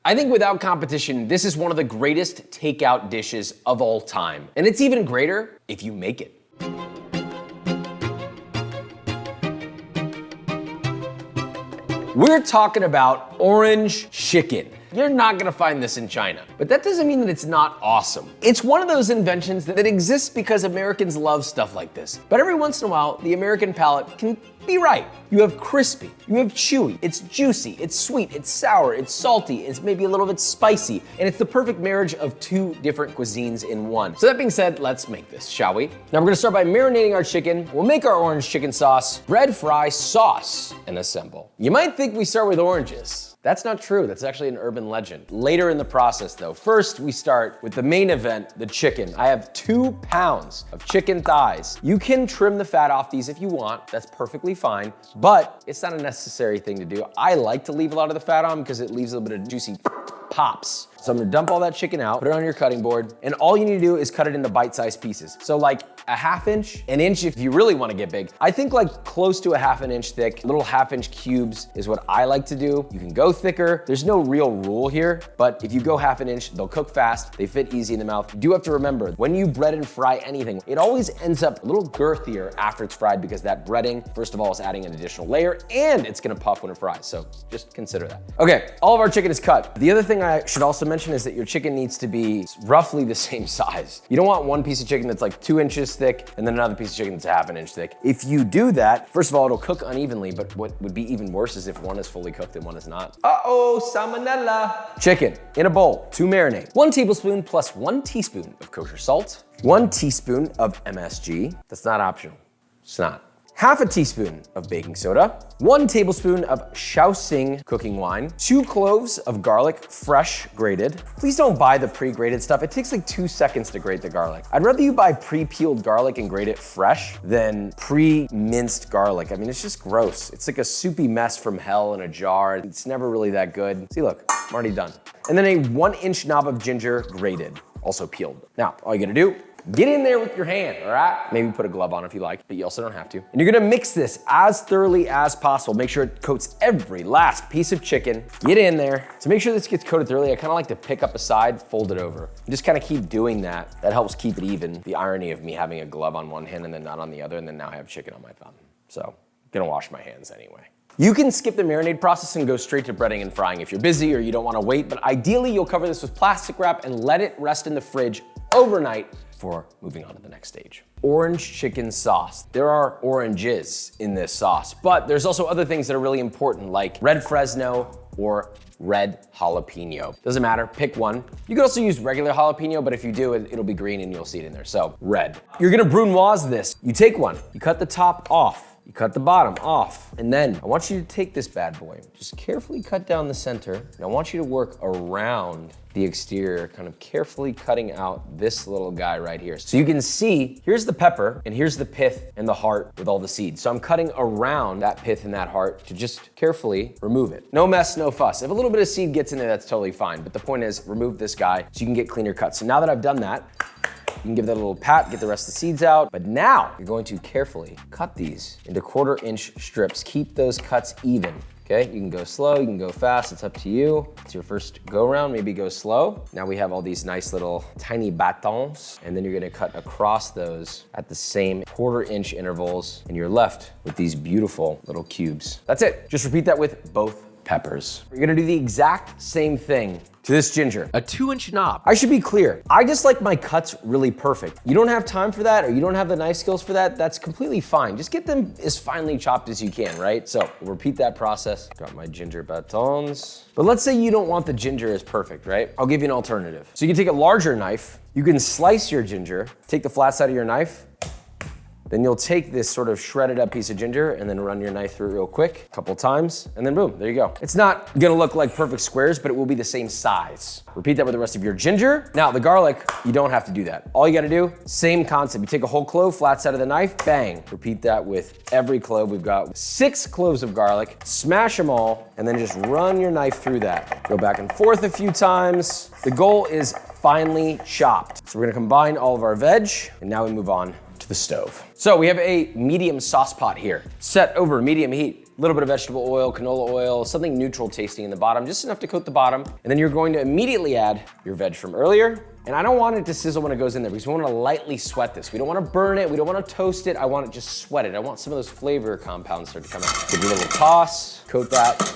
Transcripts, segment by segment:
I think without competition, this is one of the greatest takeout dishes of all time. And it's even greater if you make it. We're talking about orange chicken. You're not gonna find this in China, but that doesn't mean that it's not awesome. It's one of those inventions that exists because Americans love stuff like this. But every once in a while, the American palate can be right. You have crispy, you have chewy, it's juicy, it's sweet, it's sour, it's salty, it's maybe a little bit spicy, and it's the perfect marriage of two different cuisines in one. So that being said, let's make this, shall we? Now we're gonna start by marinating our chicken. We'll make our orange chicken sauce, bread fry sauce, and assemble. You might think we start with oranges. That's not true, that's actually an urban legend. Later in the process though, first we start with the main event, the chicken. I have 2 pounds of chicken thighs. You can trim the fat off these if you want, that's perfectly fine, but it's not a necessary thing to do. I like to leave a lot of the fat on because it leaves a little bit of juicy pops. So I'm gonna dump all that chicken out, put it on your cutting board, and all you need to do is cut it into bite-sized pieces. So like a 1/2 inch, an inch if you really wanna get big. I think like close to a 1/2 inch thick, little 1/2 inch cubes is what I like to do. You can go thicker. There's no real rule here, but if you go 1/2 inch, they'll cook fast, they fit easy in the mouth. You do have to remember, when you bread and fry anything, it always ends up a little girthier after it's fried because that breading, first of all, is adding an additional layer and it's gonna puff when it fries, so just consider that. Okay, all of our chicken is cut. The other thing I should also mention is that your chicken needs to be roughly the same size. You don't want one piece of chicken that's like 2 inches thick and then another piece of chicken that's 1/2 inch thick. If you do that, first of all, it'll cook unevenly, but what would be even worse is if one is fully cooked and one is not. Uh-oh, salmonella. Chicken in a bowl to marinate. 1 tablespoon plus 1 teaspoon of kosher salt, 1 teaspoon of MSG. That's not optional, it's not. 1/2 teaspoon of baking soda, 1 tablespoon of Shaoxing cooking wine, 2 cloves of garlic, fresh grated. Please don't buy the pre-grated stuff. It takes like 2 seconds to grate the garlic. I'd rather you buy pre-peeled garlic and grate it fresh than pre-minced garlic. I mean, it's just gross. It's like a soupy mess from hell in a jar. It's never really that good. See, look, I'm already done. And then a 1-inch knob of ginger grated, also peeled. Now, all you gotta do, get in there with your hand, all right? Maybe put a glove on if you like, but you also don't have to. And you're gonna mix this as thoroughly as possible. Make sure it coats every last piece of chicken. Get in there. To make sure this gets coated thoroughly, I kinda like to pick up a side, fold it over. And just kinda keep doing that. That helps keep it even. The irony of me having a glove on one hand and then not on the other, and then now I have chicken on my thumb. So, I'm gonna wash my hands anyway. You can skip the marinade process and go straight to breading and frying if you're busy or you don't wanna wait, but ideally you'll cover this with plastic wrap and let it rest in the fridge overnight before moving on to the next stage. Orange chicken sauce. There are oranges in this sauce, but there's also other things that are really important like red Fresno or red jalapeno. Doesn't matter, pick one. You could also use regular jalapeno, but if you do, it'll be green and you'll see it in there, so red. You're gonna brunoise this. You take one, you cut the top off, you cut the bottom off, and then I want you to take this bad boy, just carefully cut down the center, and I want you to work around the exterior, kind of carefully cutting out this little guy right here. So you can see, here's the pepper, and here's the pith and the heart with all the seeds. So I'm cutting around that pith and that heart to just carefully remove it. No mess, no fuss. If a little bit of seed gets in there, that's totally fine, but the point is, remove this guy so you can get cleaner cuts. So now that I've done that, you can give that a little pat, get the rest of the seeds out. But now you're going to carefully cut these into 1/4 inch strips. Keep those cuts even, okay? You can go slow, you can go fast, it's up to you. It's your first go around, maybe go slow. Now we have all these nice little tiny batons, and then you're gonna cut across those at the same 1/4 inch intervals, and you're left with these beautiful little cubes. That's it, just repeat that with both peppers. You're gonna do the exact same thing to this ginger, a 2-inch knob. I should be clear, I just like my cuts really perfect. You don't have time for that or you don't have the knife skills for that, that's completely fine. Just get them as finely chopped as you can, right? So we'll repeat that process. Got my ginger batons. But let's say you don't want the ginger as perfect, right? I'll give you an alternative. So you can take a larger knife, you can slice your ginger, take the flat side of your knife, then you'll take this sort of shredded up piece of ginger and then run your knife through it real quick, a couple times, and then boom, there you go. It's not gonna look like perfect squares, but it will be the same size. Repeat that with the rest of your ginger. Now the garlic, you don't have to do that. All you gotta do, same concept. You take a whole clove, flat side of the knife, bang. Repeat that with every clove. We've got 6 cloves of garlic, smash them all, and then just run your knife through that. Go back and forth a few times. The goal is finely chopped. So we're gonna combine all of our veg, and now we move on to the stove. So we have a medium sauce pot here, set over medium heat. A little bit of vegetable oil, canola oil, something neutral tasting in the bottom, just enough to coat the bottom. And then you're going to immediately add your veg from earlier. And I don't want it to sizzle when it goes in there because we want to lightly sweat this. We don't want to burn it. We don't want to toast it. I want it just sweat it. I want some of those flavor compounds start to come out. Give it a little toss, coat that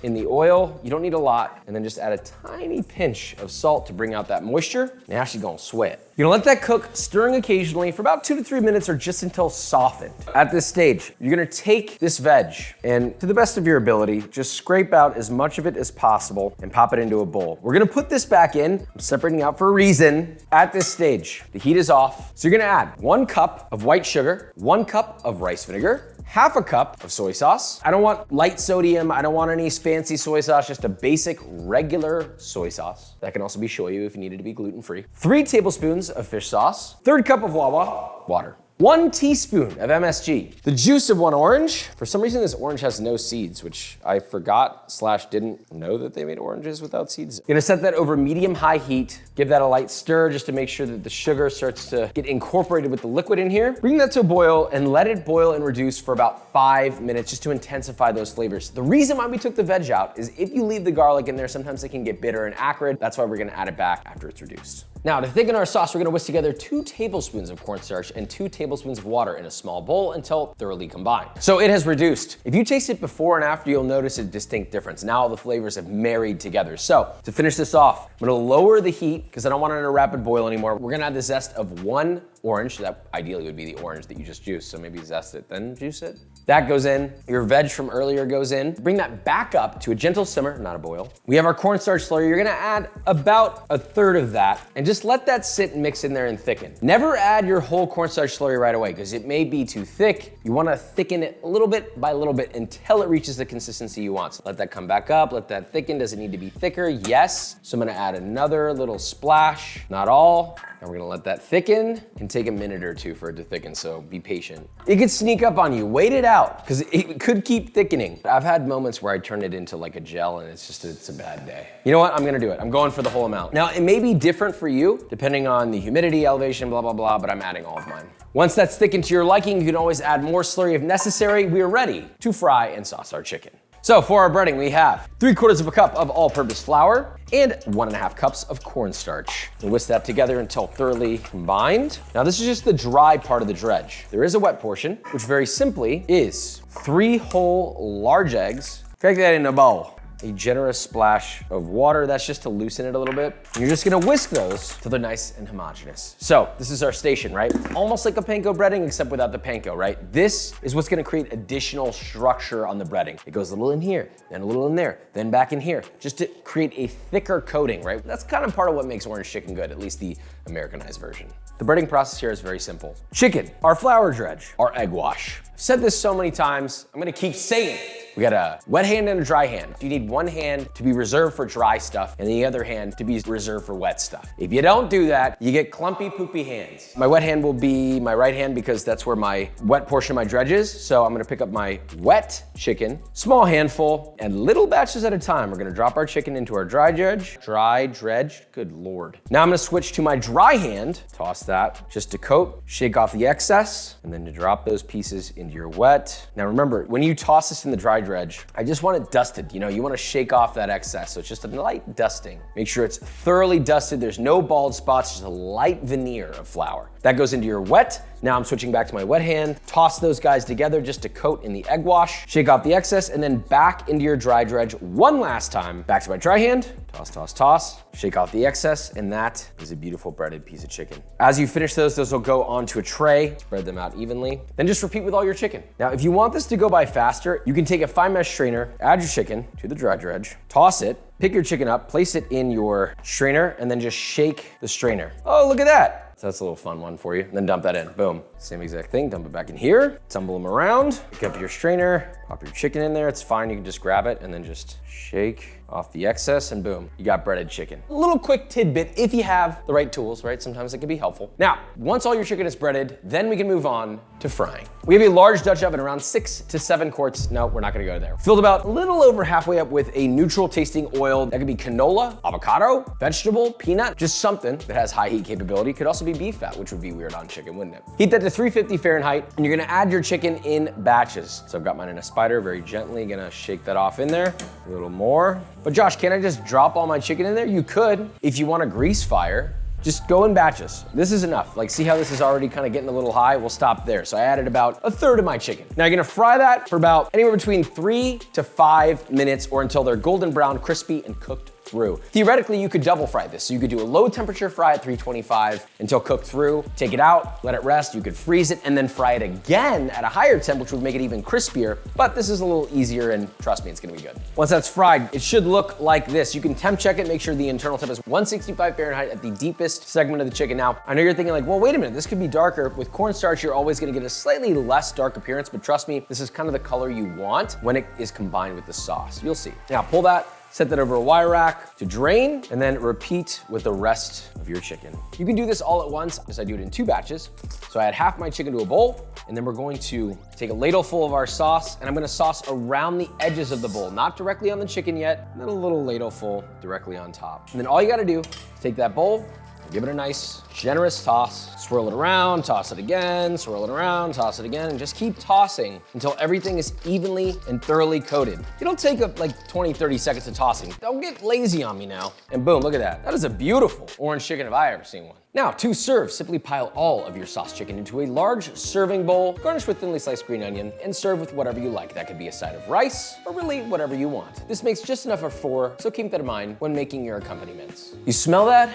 in the oil. You don't need a lot. And then just add a tiny pinch of salt to bring out that moisture. Now she's gonna sweat. You're gonna let that cook, stirring occasionally for about 2 to 3 minutes or just until softened. At this stage, you're gonna take this veg and to the best of your ability, just scrape out as much of it as possible and pop it into a bowl. We're gonna put this back in. I'm separating out for a reason. At this stage, the heat is off. So you're gonna add 1 cup of white sugar, 1 cup of rice vinegar, half a cup of soy sauce. I don't want light sodium. I don't want any fancy soy sauce, just a basic regular soy sauce. That can also be shoyu if you need it to be gluten-free. 3 tablespoons of fish sauce, 1/3 cup of wawa, water. 1 teaspoon of MSG, the juice of 1 orange. For some reason, this orange has no seeds, which I forgot / didn't know that they made oranges without seeds. You're gonna set that over medium-high heat. Give that a light stir just to make sure that the sugar starts to get incorporated with the liquid in here. Bring that to a boil and let it boil and reduce for about 5 minutes just to intensify those flavors. The reason why we took the veg out is if you leave the garlic in there, sometimes it can get bitter and acrid. That's why we're gonna add it back after it's reduced. Now, to thicken our sauce, we're gonna whisk together 2 tablespoons of cornstarch and 2 tablespoons of water in a small bowl until thoroughly combined. So it has reduced. If you taste it before and after, you'll notice a distinct difference. Now all the flavors have married together. So to finish this off, I'm gonna lower the heat because I don't want it in a rapid boil anymore. We're gonna add the zest of 1 orange. That ideally would be the orange that you just juiced. So maybe zest it, then juice it. That goes in. Your veg from earlier goes in. Bring that back up to a gentle simmer, not a boil. We have our cornstarch slurry. You're gonna add about 1/3 of that and just let that sit and mix in there and thicken. Never add your whole cornstarch slurry right away because it may be too thick. You wanna thicken it a little bit by little bit until it reaches the consistency you want. So let that come back up, let that thicken. Does it need to be thicker? Yes. So I'm gonna add another little splash, not all. And we're gonna let that thicken and take a minute or 2 for it to thicken, so be patient. It could sneak up on you, wait it out, because it could keep thickening. I've had moments where I turn it into like a gel and it's a bad day. You know what, I'm gonna do it. I'm going for the whole amount. Now, it may be different for you, depending on the humidity, elevation, blah, blah, blah, but I'm adding all of mine. Once that's thickened to your liking, you can always add more slurry if necessary. We are ready to fry and sauce our chicken. So for our breading, we have 3/4 of a cup of all-purpose flour and 1.5 cups of cornstarch. We'll whisk that together until thoroughly combined. Now this is just the dry part of the dredge. There is a wet portion, which very simply is 3 whole large eggs. Crack that in a bowl. A generous splash of water, that's just to loosen it a little bit. And you're just gonna whisk those till they're nice and homogeneous. So this is our station, right? Almost like a panko breading, except without the panko, right? This is what's gonna create additional structure on the breading. It goes a little in here, then a little in there, then back in here, just to create a thicker coating, right? That's kind of part of what makes orange chicken good, at least the Americanized version. The breading process here is very simple. Chicken, our flour dredge, our egg wash. I've said this so many times, I'm gonna keep saying it. We got a wet hand and a dry hand. You need one hand to be reserved for dry stuff and the other hand to be reserved for wet stuff. If you don't do that, you get clumpy, poopy hands. My wet hand will be my right hand because that's where my wet portion of my dredge is. So I'm gonna pick up my wet chicken, small handful, and little batches at a time. We're gonna drop our chicken into our dry dredge, good Lord. Now I'm gonna switch to my dry hand, toss that just to coat, shake off the excess, and then to drop those pieces into your wet. Now remember, when you toss this in the dry dredge, I just want it dusted. You know, you want to shake off that excess. So it's just a light dusting. Make sure it's thoroughly dusted. There's no bald spots, just a light veneer of flour. That goes into your wet. Now I'm switching back to my wet hand. Toss those guys together just to coat in the egg wash. Shake off the excess and then back into your dry dredge one last time. Back to my dry hand. Toss, toss, toss. Shake off the excess, and that is a beautiful breaded piece of chicken. As you finish those will go onto a tray. Spread them out evenly. Then just repeat with all your chicken. Now, if you want this to go by faster, you can take a fine mesh strainer, add your chicken to the dry dredge, toss it, pick your chicken up, place it in your strainer, and then just shake the strainer. Oh, look at that. So that's a little fun one for you. And then dump that in, boom. Same exact thing, dump it back in here, tumble them around, pick up your strainer, pop your chicken in there, it's fine, you can just grab it and then just shake off the excess and boom, you got breaded chicken. A little quick tidbit, if you have the right tools, right? Sometimes it can be helpful. Now, once all your chicken is breaded, then we can move on to frying. We have a large Dutch oven, around 6 to 7 quarts. No, we're not gonna go there. Filled about a little over halfway up with a neutral tasting oil. That could be canola, avocado, vegetable, peanut, just something that has high heat capability. Could also be beef fat, which would be weird on chicken, wouldn't it? Heat that to 350 Fahrenheit, and you're gonna add your chicken in batches. So I've got mine in a spider, very gently gonna shake that off in there. A little more. But Josh, can't I just drop all my chicken in there? You could. If you want a grease fire, just go in batches. This is enough. Like, see how this is already kind of getting a little high? We'll stop there. So I added about a third of my chicken. Now you're gonna fry that for about anywhere between 3 to 5 minutes or until they're golden brown, crispy, and cooked through. Theoretically, you could double fry this. So you could do a low temperature fry at 325 until cooked through, take it out, let it rest. You could freeze it and then fry it again at a higher temp, which would make it even crispier. But this is a little easier and trust me, it's gonna be good. Once that's fried, it should look like this. You can temp check it, make sure the internal temp is 165 Fahrenheit at the deepest segment of the chicken. Now, I know you're thinking like, well, wait a minute, this could be darker. With cornstarch, you're always gonna get a slightly less dark appearance, but trust me, this is kind of the color you want when it is combined with the sauce. You'll see. Now pull that, set that over a wire rack to drain, and then repeat with the rest of your chicken. You can do this all at once, as I do it in 2 batches. So I add half my chicken to a bowl, and then we're going to take a ladle full of our sauce, and I'm gonna sauce around the edges of the bowl, not directly on the chicken yet, and then a little ladle full directly on top. And then all you gotta do is take that bowl, give it a nice, generous toss, swirl it around, toss it again, swirl it around, toss it again, and just keep tossing until everything is evenly and thoroughly coated. It'll take up like 20, 30 seconds of tossing. Don't get lazy on me now. And boom, look at that. That is a beautiful orange chicken if I ever seen one. Now, to serve, simply pile all of your sauce chicken into a large serving bowl, garnish with thinly sliced green onion, and serve with whatever you like. That could be a side of rice, or really whatever you want. This makes just enough for 4, so keep that in mind when making your accompaniments. You smell that?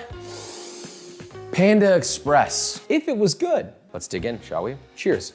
Panda Express, if it was good. Let's dig in, shall we? Cheers.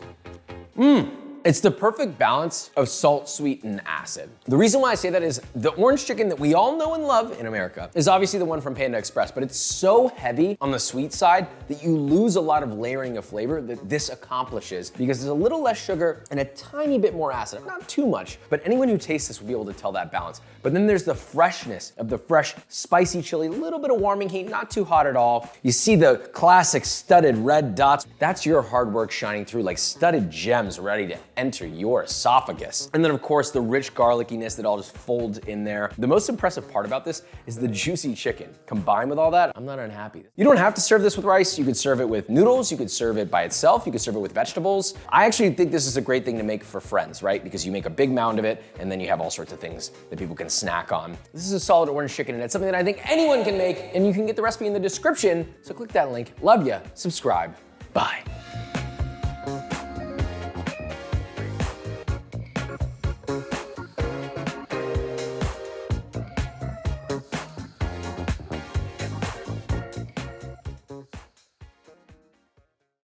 It's the perfect balance of salt, sweet, and acid. The reason why I say that is the orange chicken that we all know and love in America is obviously the one from Panda Express, but it's so heavy on the sweet side that you lose a lot of layering of flavor that this accomplishes because there's a little less sugar and a tiny bit more acid, not too much, but anyone who tastes this will be able to tell that balance. But then there's the freshness of the fresh, spicy chili, a little bit of warming heat, not too hot at all. You see the classic studded red dots. That's your hard work shining through like studded gems ready to enter your esophagus. And then of course the rich garlickiness that all just folds in there. The most impressive part about this is the juicy chicken. Combined with all that, I'm not unhappy. You don't have to serve this with rice. You could serve it with noodles. You could serve it by itself. You could serve it with vegetables. I actually think this is a great thing to make for friends, right? Because you make a big mound of it and then you have all sorts of things that people can snack on. This is a solid orange chicken and it's something that I think anyone can make, and you can get the recipe in the description. So click that link. Love ya, subscribe, bye.